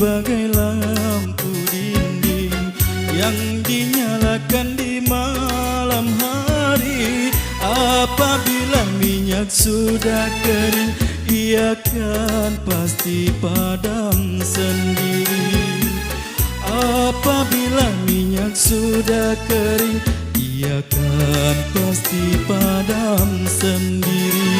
bagai lampu dinding yang dinyalakan di malam hari. Apabila minyak sudah kering, ia kan pasti padam sendiri. Apabila minyak sudah kering, ia kan pasti padam sendiri.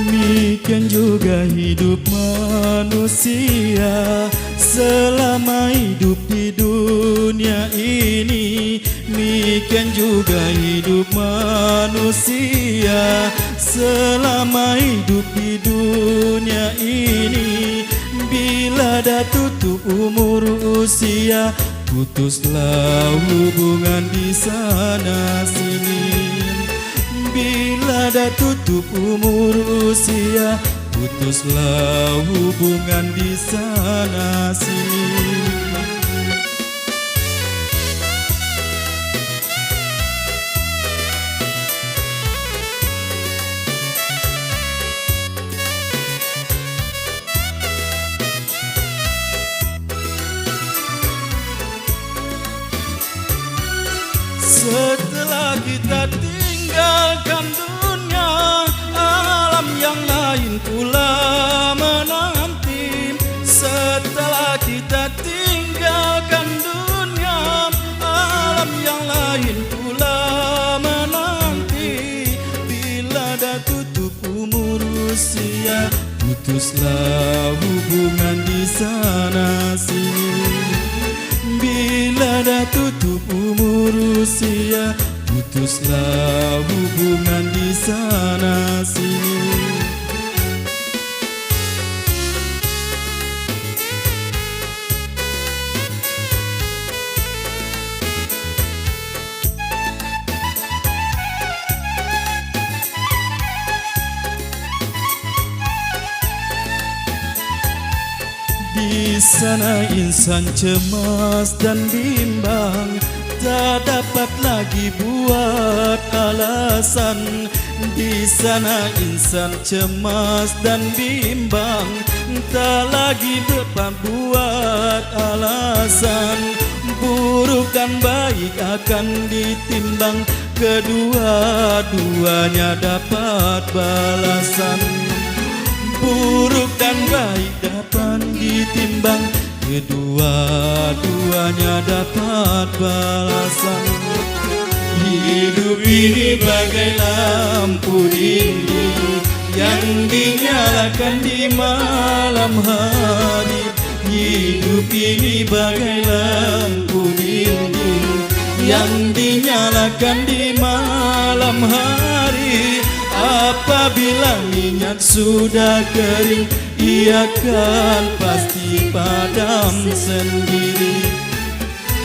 Demikian juga hidup manusia selama hidup di dunia ini. Demikian juga hidup manusia selama hidup di dunia ini. Bila dah tutup umur usia, putuslah hubungan di sana sini. Bila dah tutup umur usia, putuslah hubungan di sana sini. Setelah kita tinggalkan dunia, alam yang lain pula menanti. Setelah kita tinggalkan dunia, alam yang lain pula menanti. Bila dah tutup umur usia, putuslah hubungan di sana sini. Bila dah tutup umur usia, putuslah hubungan di sana sini. Di sana insan cemas dan bimbang, tak dapat lagi buat alasan. Di sana insan cemas dan bimbang, tak lagi dapat buat alasan. Buruk dan baik akan ditimbang, kedua-duanya dapat balasan. Buruk dan baik dapat ditimbang, kedua-duanya dapat balasan. Hidup ini bagai lampu dinding yang dinyalakan di malam hari. Hidup ini bagai lampu dinding yang dinyalakan di malam hari. Apabila minyak sudah kering, ia kan pasti padam sendiri.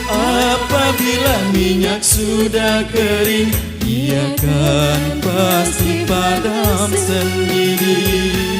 Apabila minyak sudah kering, ia kan pasti padam sendiri.